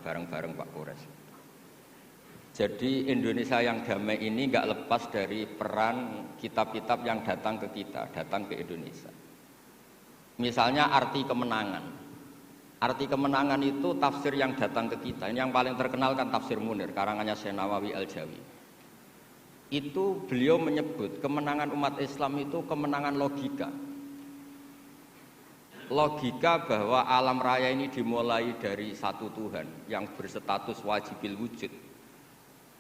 bareng-bareng Pak Kores. Jadi Indonesia yang damai ini nggak lepas dari peran kitab-kitab yang datang ke kita, datang ke Indonesia. Misalnya arti kemenangan. Arti kemenangan itu tafsir yang datang ke kita. Ini yang paling terkenal kan tafsir Munir, karangannya Syekh Nawawi Al-Jawi. Itu beliau menyebut kemenangan umat Islam itu kemenangan logika. Logika bahwa alam raya ini dimulai dari satu Tuhan yang berstatus wajibil wujud.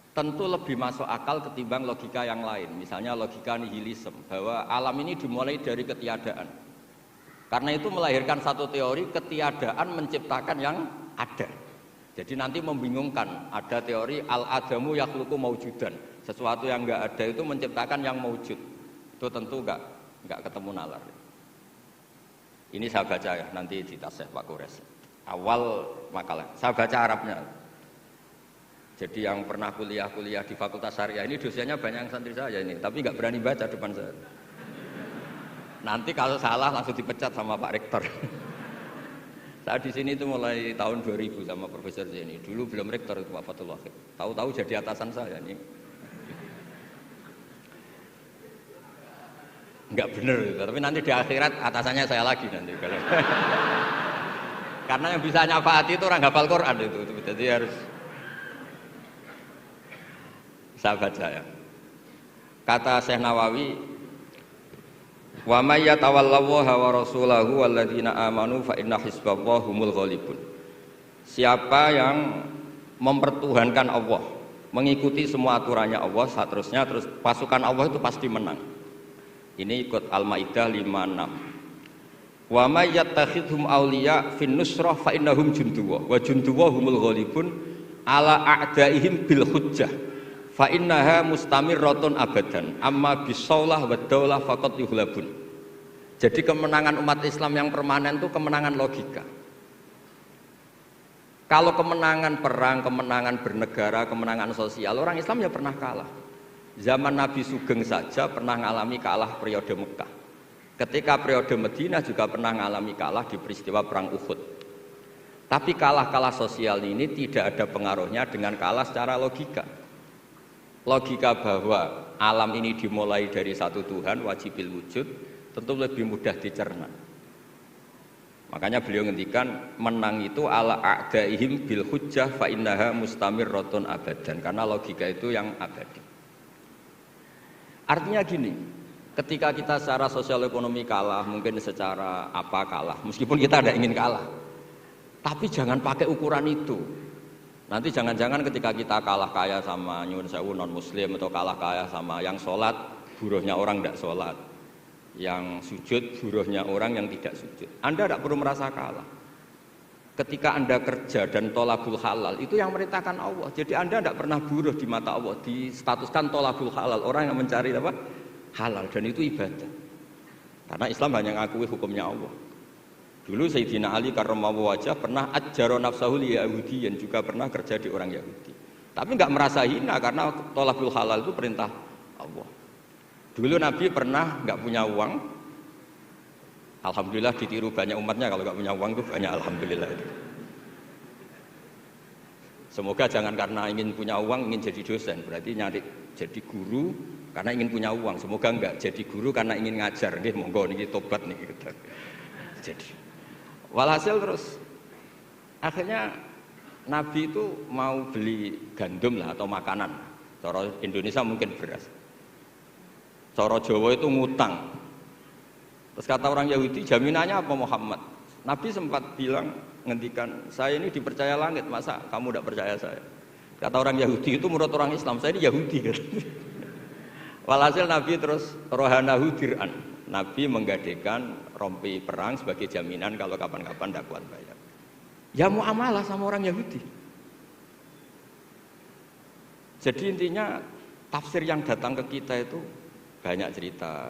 Tentu lebih masuk akal ketimbang logika yang lain. Misalnya logika nihilisme, bahwa alam ini dimulai dari ketiadaan. Karena itu melahirkan satu teori ketiadaan menciptakan yang ada. Jadi nanti membingungkan, ada teori al-adamu yakhluqu maujudan. Sesuatu yang enggak ada itu menciptakan yang maujud. Itu tentu enggak ketemu nalar. Ini saya baca ya, nanti di tas Pak Kores. Awal makalah, saya baca Arabnya. Jadi yang pernah kuliah di Fakultas Syariah ini dosennya banyak yang santri saya ini, tapi nggak berani baca depan saya. Nanti kalau salah langsung dipecat sama Pak Rektor. Saya di sini itu mulai tahun 2000 sama Profesor Zeni. Dulu belum Rektor itu Pak Fatul Wahid. Tahu-tahu jadi atasan saya ini. Nggak bener, tapi nanti di akhirat atasannya saya lagi nanti. Karena yang bisa nyafaati itu orang hafal Quran itu, jadi harus. Saya baca ya. Kata Syekh Nawawi, wa may yatawallallaha wa rasulahu walladzina amanu fa inna hizballahi humul ghalibun. Siapa yang mempertuhankan Allah, mengikuti semua aturannya Allah, seterusnya terus pasukan Allah itu pasti menang. Ini ikut Al-Maidah 56. Wa may yattakhidhum awliya fin nusrah fa innahum junduwa wa junduwa humul ghalibun ala a'daihim bil hujjah. Fa innaha mustamirratun abadan amma bisaulah wa daulah faqat yuhlabun. Jadi kemenangan umat Islam yang permanen itu kemenangan logika. Kalau kemenangan perang, kemenangan bernegara, kemenangan sosial, orang Islam ya pernah kalah. Zaman Nabi Sugeng saja pernah mengalami kalah periode Mekah. Ketika periode Madinah juga pernah mengalami kalah di peristiwa perang Uhud. Tapi kalah-kalah sosial ini tidak ada pengaruhnya dengan kalah secara logika. Logika bahwa alam ini dimulai dari satu Tuhan wajibil wujud tentu lebih mudah dicerna. Makanya beliau ngendikan menang itu ala a'daihim bil hujjah fa innaha mustamirratun abadan, karena logika itu yang abadi. Artinya gini, ketika kita secara sosial ekonomi kalah, mungkin secara apa kalah, meskipun kita tidak ingin kalah, tapi jangan pakai ukuran itu. Nanti jangan-jangan ketika kita kalah kaya sama nyuwun sewu non muslim, atau kalah kaya sama yang sholat, buruhnya orang tidak sholat, yang sujud, buruhnya orang yang tidak sujud. Anda tidak perlu merasa kalah. Ketika Anda kerja dan tolabul halal, itu yang merintahkan Allah. Jadi Anda tidak pernah buruh di mata Allah, distatuskan tolabul halal, orang yang mencari apa? Halal, dan itu ibadah. Karena Islam hanya mengakui hukumnya Allah. Dulu Sayyidina Ali karramallahu wajhah pernah ajjaro nafsahu li Yahudiyin, juga pernah kerja di orang Yahudi. Tapi nggak merasa hina karena tolabul halal itu perintah Allah. Dulu Nabi pernah nggak punya uang, alhamdulillah ditiru banyak umatnya, kalau nggak punya uang itu banyak alhamdulillah itu. Semoga jangan karena ingin punya uang ingin jadi dosen, berarti nyari jadi guru karena ingin punya uang. Semoga enggak jadi guru karena ingin ngajar, nggih monggo niki tobat niki gitu. Jadi walhasil terus akhirnya Nabi itu mau beli gandum lah atau makanan. Cara Indonesia mungkin beras. Cara Jawa itu ngutang. Terus kata orang Yahudi, jaminannya apa Muhammad? Nabi sempat bilang, ngendikan, saya ini dipercaya langit, masa kamu tidak percaya saya? Kata orang Yahudi itu menurut orang Islam, saya ini Yahudi kan. Walhasil Nabi terus rohanahu dir'an. Nabi menggadekan rompi perang sebagai jaminan kalau kapan-kapan tidak kuat bayar. Ya muamalah sama orang Yahudi. Jadi intinya tafsir yang datang ke kita itu banyak cerita.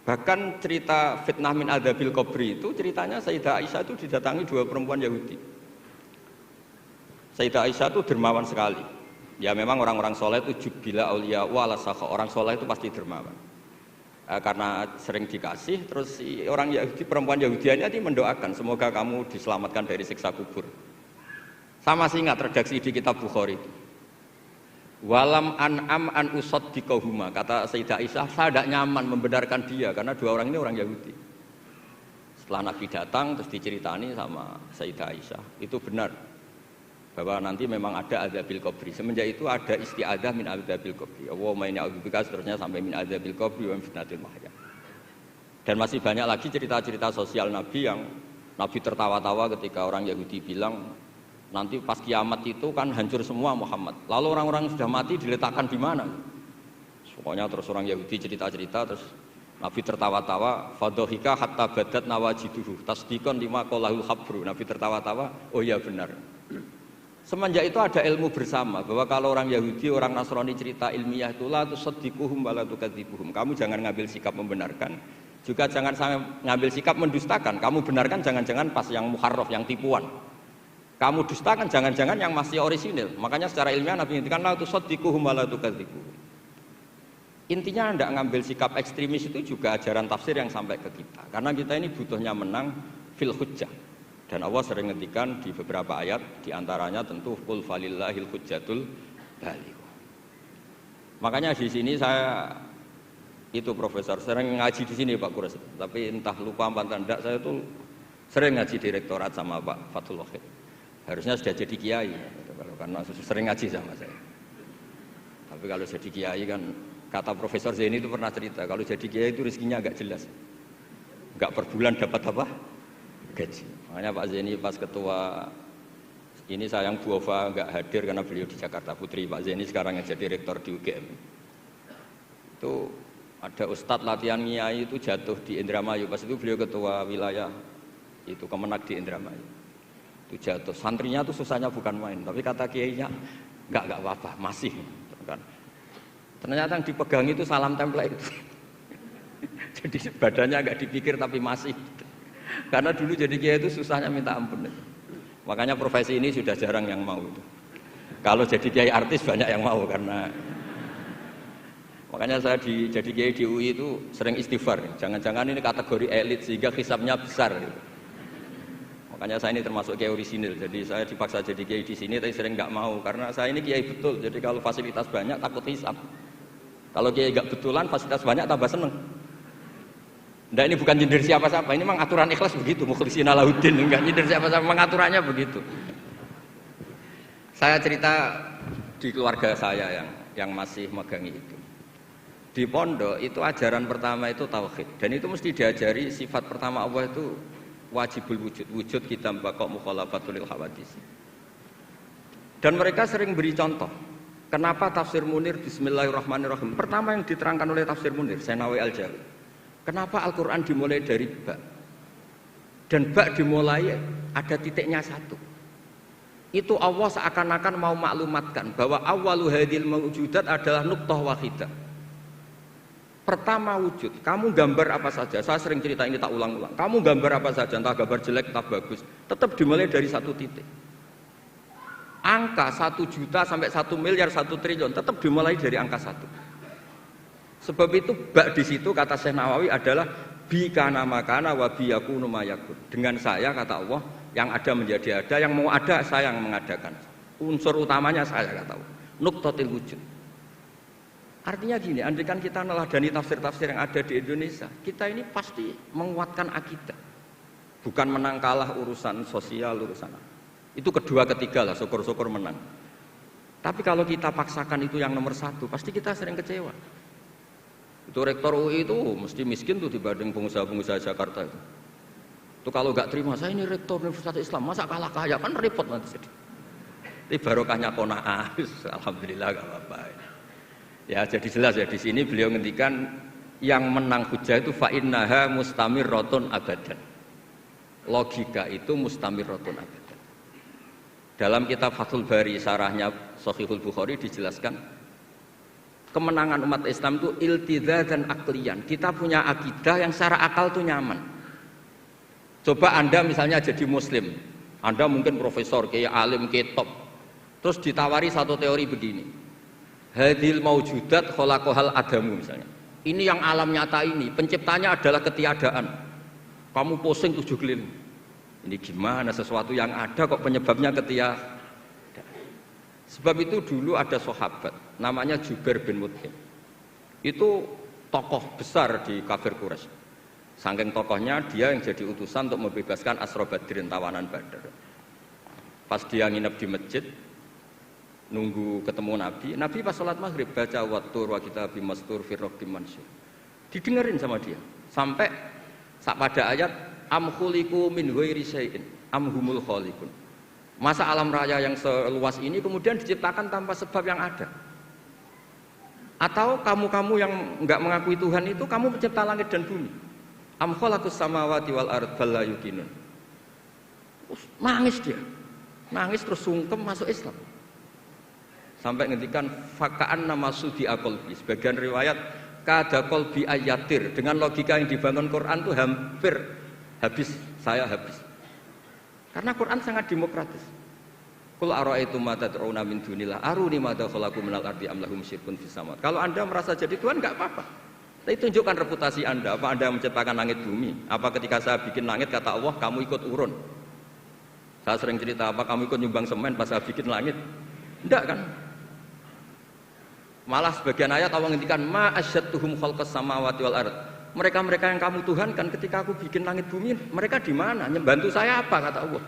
Bahkan cerita fitnah min adzabil qabri itu ceritanya Sayyidah Aisyah itu didatangi dua perempuan Yahudi. Sayyidah Aisyah itu dermawan sekali. Ya memang orang-orang soleh itu jubila auliya wala sakha. Orang soleh itu pasti dermawan. Karena sering dikasih, terus si orang Yahudi, perempuan Yahudianya ini mendoakan semoga kamu diselamatkan dari siksa kubur. Sama sih ingat redaksi di kitab Bukhari itu. Walam an'am an usaddiqahuma, kata Sayyidah Aisyah, saya tidak nyaman membenarkan dia karena dua orang ini orang Yahudi. Setelah Nabi datang terus diceritani sama Sayyidah Aisyah, itu benar bahwa nanti memang ada adzabil qabri. Semenjak itu ada isti'adzah min adzabil qabri. Allahumma inni a'udzubika seterusnya sampai min adzabil qabri wa min fitnatil mahya. Dan masih banyak lagi cerita-cerita sosial Nabi yang Nabi tertawa-tawa ketika orang Yahudi bilang nanti pas kiamat itu kan hancur semua Muhammad. Lalu orang-orang sudah mati diletakkan di mana? Pokoknya terus orang Yahudi cerita-cerita terus Nabi tertawa-tawa, fadhahika hatta badat nawajiduhu tasdiqan lima qalahul habru. Nabi tertawa-tawa, oh ya benar. Semenjak itu ada ilmu bersama bahwa kalau orang Yahudi, orang Nasrani cerita ilmiah itu la tusaddiquhum wa la tukadzibuhum. Kamu jangan ngambil sikap membenarkan, juga jangan ngambil sikap mendustakan. Kamu benarkan jangan-jangan pas yang muharraf, yang tipuan. Kamu dustakan jangan-jangan yang masih orisinil. Makanya secara ilmiah Nabi ngintikan la tusaddiquhum wa la tukadzibuhum. Intinya tidak ngambil sikap ekstremis itu juga ajaran tafsir yang sampai ke kita. Karena kita ini butuhnya menang fil hujjah. Dan Allah sering ngendikan di beberapa ayat, diantaranya tentu qul falillahil hujjatul baligh. Makanya di sini saya itu profesor sering ngaji di sini Pak Kures. Tapi entah lupa apa tidak, saya itu sering ngaji direktorat sama Pak Fathul Wahid. Harusnya sudah jadi kiai karena sering ngaji sama saya. Tapi kalau jadi kiai kan kata Profesor Zaini itu pernah cerita kalau jadi kiai itu rezekinya agak jelas, nggak per bulan dapat apa gaji. Makanya Pak Zaini pas ketua ini sayang Bu Ova nggak hadir karena beliau di Jakarta, putri Pak Zaini sekarang yang jadi rektor di UGM. Itu ada ustadz latihan kiai itu jatuh di Indramayu, pas itu beliau ketua wilayah itu Kemenak di Indramayu. Itu jatuh, santrinya tuh susahnya bukan main, tapi kata kiainya enggak apa-apa, masih kan. Ternyata yang dipegang itu salam template itu. Jadi badannya agak dipikir tapi masih. Karena dulu jadi kiai itu susahnya minta ampun. Makanya profesi ini sudah jarang yang mau itu. Kalau jadi kiai artis banyak yang mau karena makanya saya jadi kiai di UI itu sering istighfar. Jangan-jangan ini kategori elit sehingga hisabnya besar gitu. Makanya saya ini termasuk kiai orisinil, jadi saya dipaksa jadi kiai di sini, tapi sering nggak mau karena saya ini kiai betul. Jadi kalau fasilitas banyak takut hisab. Kalau kiai nggak betulan, fasilitas banyak tambah seneng. Nah ini bukan nyindir siapa-siapa, ini memang aturan ikhlas begitu. Mukhlishina lahuddin, nggak nyindir siapa-siapa, memang aturannya begitu. Saya cerita di keluarga saya yang masih megangi itu. Di pondok itu ajaran pertama itu tauhid, dan itu mesti diajari sifat pertama Allah itu wajibul wujud kita mbakok mukhalafatul hawadis. Dan mereka sering beri contoh. Kenapa tafsir Munir bismillahirrahmanirrahim? Pertama yang diterangkan oleh tafsir Munir, Senawi Al-Jawi. Kenapa Al-Quran dimulai dari ba? Dan ba dimulai ada titiknya satu. Itu Allah seakan-akan mau maklumatkan bahwa awalu hadil mawujudat adalah nuqtah wahidah. Pertama wujud, kamu gambar apa saja, saya sering cerita ini tak ulang-ulang. Kamu gambar apa saja, entah gambar jelek, entah bagus, tetap dimulai dari satu titik. Angka 1 juta sampai 1 miliar, 1 triliun, tetap dimulai dari angka 1. Sebab itu bak di situ kata Syekh Nawawi adalah bi kana makana wa bi yakunu mayakun. Dengan saya kata Allah, yang ada menjadi ada, yang mau ada saya yang mengadakan. Unsur utamanya saya kata Allah. Nuqtatil wujud. Artinya gini, andaikan kita neladani tafsir-tafsir yang ada di Indonesia, kita ini pasti menguatkan akidah. Bukan menang kalah urusan sosial, urusan apa. Itu kedua ketiga lah, syukur-syukur menang. Tapi kalau kita paksakan itu yang nomor satu, pasti kita sering kecewa. Itu rektor UI itu mesti miskin tuh dibanding pengusaha-pengusaha Jakarta itu. Itu kalau nggak terima, saya ini rektor Universitas Islam, masa kalah kaya, kan repot nanti. Tapi barokahnya qanaah, alhamdulillah gak apa-apa. Ya jadi jelas ya di sini beliau ngendikan yang menang hujah itu fa innaha mustamirratun abadan. Logika itu mustamirratun abadan. Dalam kitab Fathul Bari sarahnya Shahihul Bukhari dijelaskan kemenangan umat Islam itu iltidza dan aklian. Kita punya akidah yang secara akal itu nyaman. Coba Anda misalnya jadi muslim, Anda mungkin profesor, kayak alim, kayak top. Terus ditawari satu teori begini. Hadil maujudat khalaqahal adamu misalnya. Ini yang alam nyata ini, penciptanya adalah ketiadaan. Kamu pusing 7 keliling. Ini gimana sesuatu yang ada kok penyebabnya Sebab itu dulu ada sahabat namanya Jubair bin Mut'im. Itu tokoh besar di kafir Quraisy. Saking tokohnya dia yang jadi utusan untuk membebaskan Asra Badrin, tawanan Badar. Pas dia nginep di masjid nunggu ketemu Nabi, Nabi pas sholat maghrib baca wattur wa kitabim mastur fi raqqim mansur. Didengerin sama dia sampai pada ayat am khuliqu min ghairi syai'in am humul khaliqun. Masa alam raya yang seluas ini kemudian diciptakan tanpa sebab yang ada? Atau kamu-kamu yang enggak mengakui Tuhan itu kamu pencipta langit dan bumi? Am khalaqus samawati wal ard bal la yuqinun. Nangis dia. Nangis terus sungkem masuk Islam. Sampai ngendikan fakaan nama sudi qalbi. Sebagian riwayat kada qalbi ayatir, dengan logika yang dibangun Quran itu hampir habis, saya habis. Karena Quran sangat demokratis. Qul ara'aytum ma tad'una min dunillah aruni madza khalaqu minal ardi am lahum syirkun fis samawati. Kalau Anda merasa jadi Tuhan enggak apa-apa. Tapi tunjukkan reputasi Anda. Apa Anda menciptakan langit bumi? Apa ketika saya bikin langit kata Allah kamu ikut urun? Saya sering cerita apa kamu ikut nyumbang semen pas saya bikin langit? Enggak kan? Malah sebagian ayat Allah ngendikan ma asyadtuhum khalqas samawati wal ard. Mereka-mereka yang kamu Tuhan kan ketika aku bikin langit bumi, mereka di mana? Membantu saya apa kata Allah?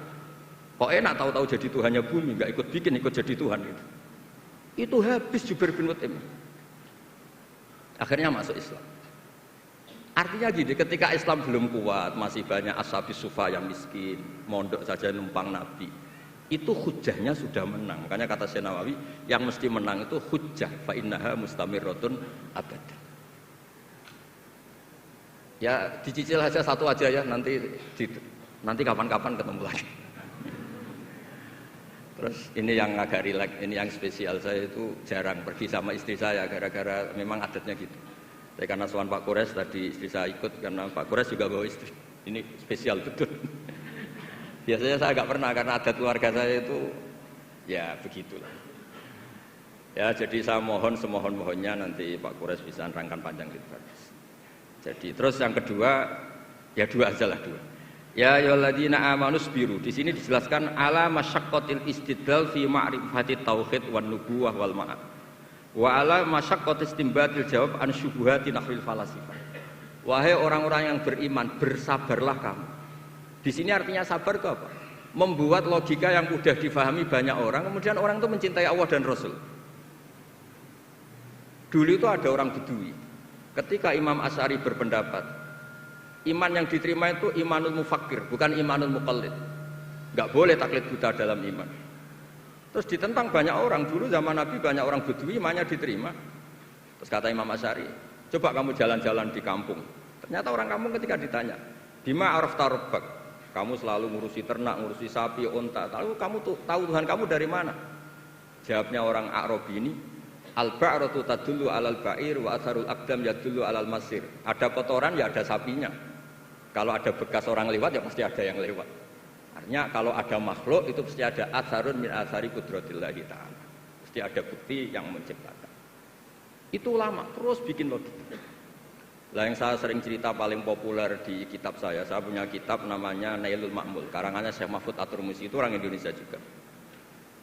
Kok enak tahu-tahu jadi Tuhannya bumi, enggak ikut bikin, ikut jadi Tuhan gitu. Itu habis Jubair bin Mut'im. Akhirnya masuk Islam. Artinya gini, ketika Islam belum kuat, masih banyak ashabis sufa yang miskin, mondok saja numpang Nabi. Itu hujjahnya sudah menang. Makanya kata Syekh Nawawi, yang mesti menang itu hujjah fa innaha mustamirratun abadan. Ya dicicil aja satu aja ya, nanti kapan-kapan ketemu lagi. Terus ini yang agak rileks, ini yang spesial, saya itu jarang pergi sama istri saya gara-gara memang adatnya gitu. Saya karena soal Pak Kures tadi istri saya ikut karena Pak Kures juga bawa istri. Ini spesial betul. Biasanya saya agak pernah karena adat keluarga saya itu ya begitulah. Ya jadi saya mohon semohon-mohonnya nanti Pak Kures bisa nerangkan panjang lebar. Jadi terus yang kedua, ya dua aja lah dua. Ya ayyuhalladzina amanu sabiru. Di sini dijelaskan ala masyaqqatil istidlal fi ma'rifati tauhid wan nubuwah wal ma'ad. Wa ala masyaqqatis istinbatil jawab an syubuhati nahwil falasifah. Wahai orang-orang yang beriman, bersabarlah kamu. Di sini artinya sabar itu apa? Membuat logika yang mudah difahami banyak orang, kemudian orang itu mencintai Allah dan Rasul. Dulu itu ada orang Bedui. Ketika Imam Asy'ari berpendapat, iman yang diterima itu imanul mufakkir, bukan imanul muqallid. Enggak boleh taklid buta dalam iman. Terus ditentang banyak orang. Dulu zaman Nabi banyak orang Bedui imannya diterima. Terus kata Imam Asy'ari, coba kamu jalan-jalan di kampung. Ternyata orang kampung ketika ditanya, bima arafta rabbak? Kamu selalu ngurusi ternak, ngurusi sapi, unta. Lalu kamu tahu Tuhan kamu dari mana? Jawabnya orang Arabi ini, al-ba'ratu tadullu alal ba'ir wa atharul aqdam yadullu alal masir. Ada kotoran ya ada sapinya. Kalau ada bekas orang lewat ya pasti ada yang lewat. Artinya kalau ada makhluk itu pasti ada atharun min athari qudratillahi ta'ala. Pasti ada bukti yang menciptakan. Itu ulama terus bikin logika. Lah yang saya sering cerita paling populer di kitab saya punya kitab namanya Nailul Ma'mul, karangannya Syekh Mahfud At-Turmusi, itu orang Indonesia juga.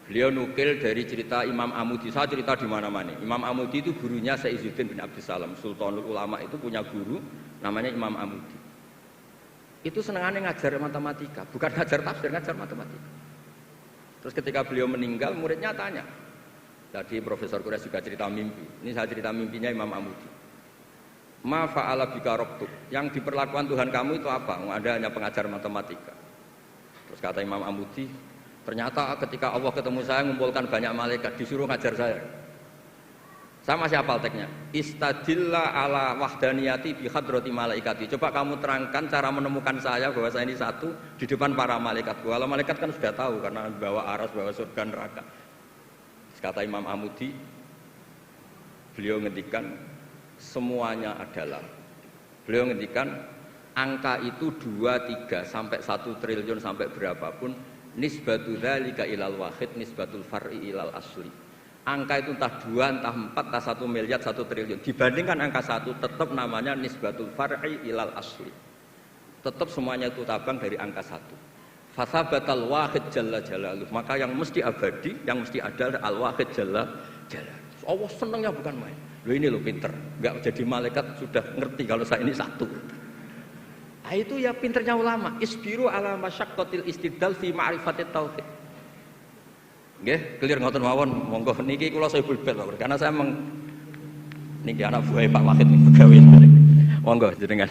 Beliau nukil dari cerita Imam Amudi, saya cerita di mana-mana. Imam Amudi itu gurunya Syekh Izzuddin bin Abdussalam, Sultanul Ulama itu punya guru namanya Imam Amudi. Itu senengannya ngajar matematika, bukan ngajar tafsir, ngajar matematika. Terus ketika beliau meninggal, muridnya tanya. Tadi Profesor Kures juga cerita mimpi. Ini saya cerita mimpinya Imam Amudi. Ma fa'ala bika rabbuk, yang diperlakukan Tuhan kamu itu apa? Ada hanya pengajar matematika. Terus kata Imam Amudi, ternyata ketika Allah ketemu saya mengumpulkan banyak malaikat disuruh ngajar saya. Saya masih hafal teksnya. Istadilla ala wahdaniyati bi hadrati malaikati. Coba kamu terangkan cara menemukan saya bahwa saya ini satu di depan para malaikat. Kalau malaikat kan sudah tahu karena bawa aras, bawa surga neraka. Terus kata Imam Amudi, beliau ngendikan semuanya adalah, beliau ngendikan angka itu 2, 3 sampai 1 triliun sampai berapapun, nisbatu dzalika ilal wahid nisbatul far'i ilal asli. Angka itu entah 2, entah 4, entah 1 miliar, 1 triliun. Dibandingkan angka 1 tetap namanya nisbatul far'i ilal asli. Tetap semuanya itu tabang dari angka 1. Fathabatal wahid jalla jalaluh. Maka yang mesti abadi, yang mesti ada adalah al-wahid jalla jalaluh. Allah senangnya bukan main. Loh ini loh pinter, enggak jadi malaikat sudah ngerti kalau saya ini satu. Nah, itu ya pinternya ulama. Isbiru ala masyaqqatil istidlal fi ma'rifatit tauhid. Nggih, clear ngoten mawon. Monggo niki kula saya bulbel karena saya niki anak buah Pak Wahid pegawe. Monggo jenengan.